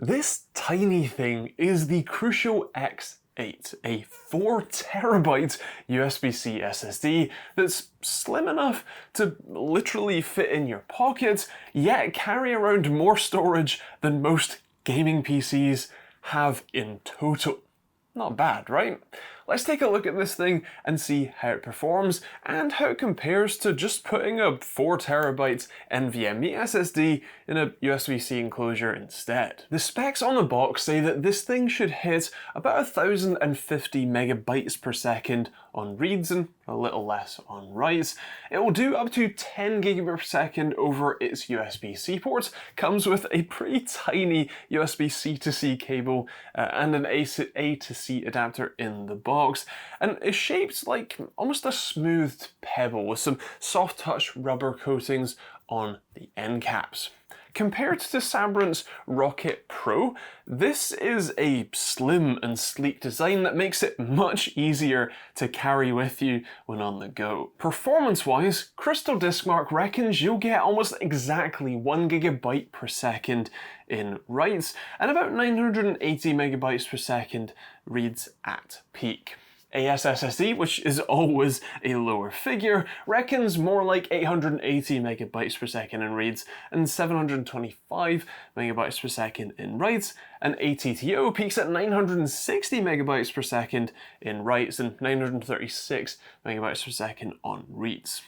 This tiny thing is the Crucial X8, a 4TB USB C SSD that's slim enough to literally fit in your pocket, yet carry around more storage than most gaming PCs have in total. Not bad, right? Let's take a look at this thing and see how it performs and how it compares to just putting a 4TB NVMe SSD in a USB-C enclosure instead. The specs on the box say that this thing should hit about 1050 megabytes per second on reads and a little less on writes. It will do up to 10 gigabits per second over its USB-C ports, comes with a pretty tiny USB-C to C cable and an A to C adapter in the box, and is shaped like almost a smoothed pebble with some soft touch rubber coatings on the end caps. Compared to Sabrent's Rocket Pro, this is a slim and sleek design that makes it much easier to carry with you when on the go. Performance-wise, Crystal Diskmark reckons you'll get almost exactly 1 gigabyte per second in writes and about 980 megabytes per second reads at peak. ASSSD, which is always a lower figure, reckons more like 880 megabytes per second in reads and 725 megabytes per second in writes, and ATTO peaks at 960 megabytes per second in writes and 936 megabytes per second on reads.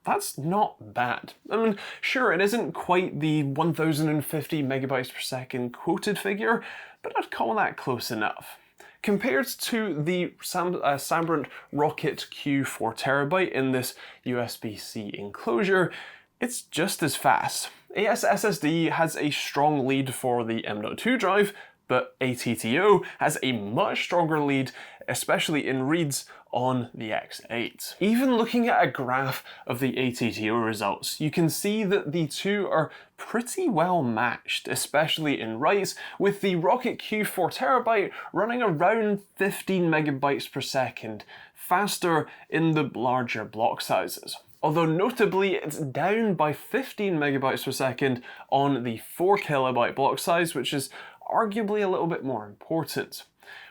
That's not bad. I mean, sure, it isn't quite the 1050 megabytes per second quoted figure, but I'd call that close enough. Compared to the Sabrent Rocket Q 4TB in this USB-C enclosure, it's just as fast. ASSSD has a strong lead for the M.2 drive, but ATTO has a much stronger lead, especially in reads on the X8. Even looking at a graph of the ATTO results, you can see that the two are pretty well matched, especially in writes, with the Rocket Q 4TB running around 15 megabytes per second faster in the larger block sizes. Although notably it's down by 15 megabytes per second on the 4KB block size, which is arguably a little bit more important.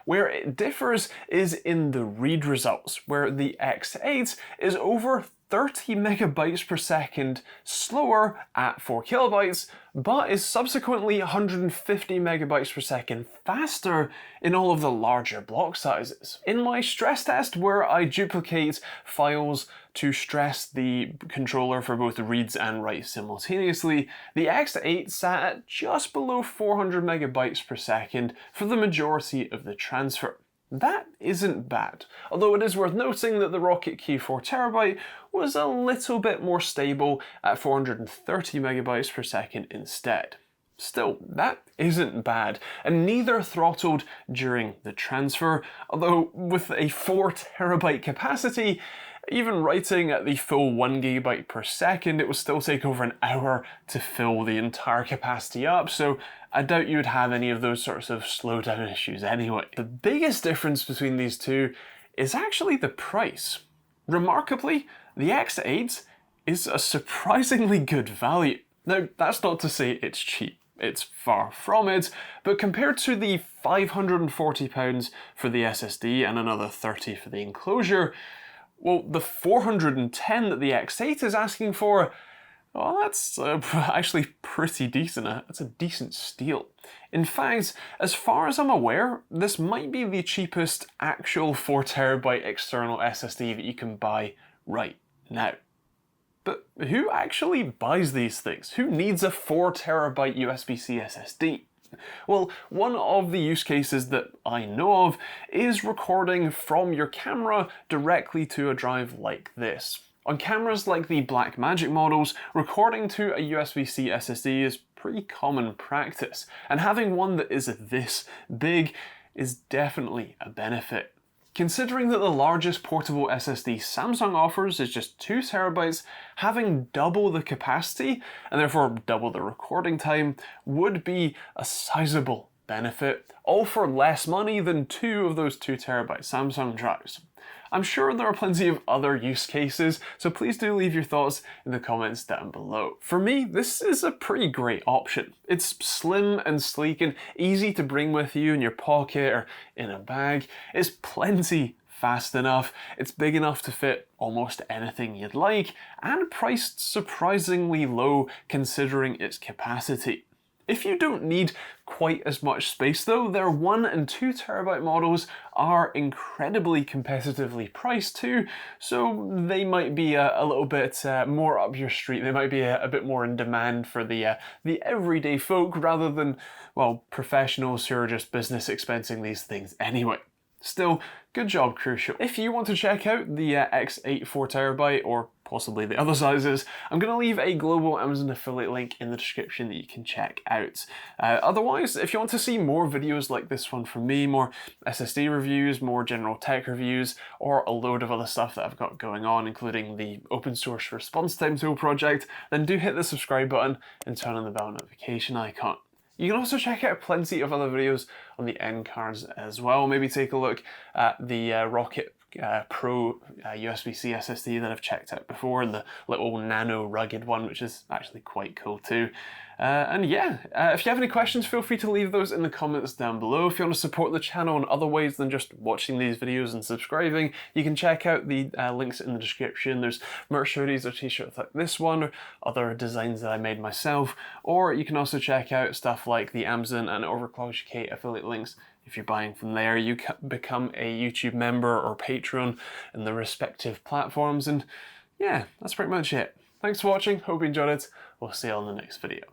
Where it differs is in the read results, where the X8 is over 30 megabytes per second slower at 4 kilobytes, but is subsequently 150 megabytes per second faster in all of the larger block sizes. In my stress test, where I duplicate files to stress the controller for both reads and writes simultaneously, the X8 sat at just below 400 megabytes per second for the majority of the transfer. That isn't bad, although it is worth noting that the Rocket Q 4TB was a little bit more stable at 430 megabytes per second instead. Still, that isn't bad, and neither throttled during the transfer, although with a 4TB capacity, even writing at the full 1 gigabyte per second, it would still take over an hour to fill the entire capacity up, so I doubt you would have any of those sorts of slowdown issues anyway. The biggest difference between these two is actually the price. Remarkably, the X8 is a surprisingly good value. Now, that's not to say it's cheap. It's far from it, but compared to the £540 for the SSD and another £30 for the enclosure, well, the $410 that the X8 is asking for, well, that's actually pretty decent. That's a decent steal. In fact, as far as I'm aware, this might be the cheapest actual 4TB external SSD that you can buy right now. But who actually buys these things? Who needs a 4TB USB-C SSD? Well, one of the use cases that I know of is recording from your camera directly to a drive like this. On cameras like the Blackmagic models, recording to a USB-C SSD is pretty common practice, and having one that is this big is definitely a benefit. Considering that the largest portable SSD Samsung offers is just 2 terabytes, having double the capacity, and therefore double the recording time, would be a sizable benefit, all for less money than 2 of those 2 terabyte Samsung drives. I'm sure there are plenty of other use cases, so please do leave your thoughts in the comments down below. For me, this is a pretty great option. It's slim and sleek and easy to bring with you in your pocket or in a bag. It's plenty fast enough, it's big enough to fit almost anything you'd like, and priced surprisingly low considering its capacity. If you don't need quite as much space though, their 1 and 2 terabyte models are incredibly competitively priced too, so they might be a little bit more up your street. They might be a bit more in demand for the everyday folk rather than, well, professionals who are just business expensing these things anyway. Still, good job, Crucial. If you want to check out the X8 4TB or possibly the other sizes, I'm going to leave a global Amazon affiliate link in the description that you can check out. Otherwise, if you want to see more videos like this one from me, more SSD reviews, more general tech reviews, or a load of other stuff that I've got going on, including the open source response time tool project, then do hit the subscribe button and turn on the bell notification icon. You can also check out plenty of other videos on the end cards as well. Maybe take a look at the Rocket Pro USB C SSD that I've checked out before, and the little nano rugged one, which is actually quite cool too. And yeah, if you have any questions, feel free to leave those in the comments down below. If you want to support the channel in other ways than just watching these videos and subscribing, you can check out the links in the description. There's merch hoodies or t-shirts like this one, or other designs that I made myself, or you can also check out stuff like the Amazon and Overclock affiliate links. If you're buying from there, you can become a YouTube member or patron in the respective platforms, and yeah, that's pretty much it. Thanks for watching, hope you enjoyed it. We'll see you on the next video.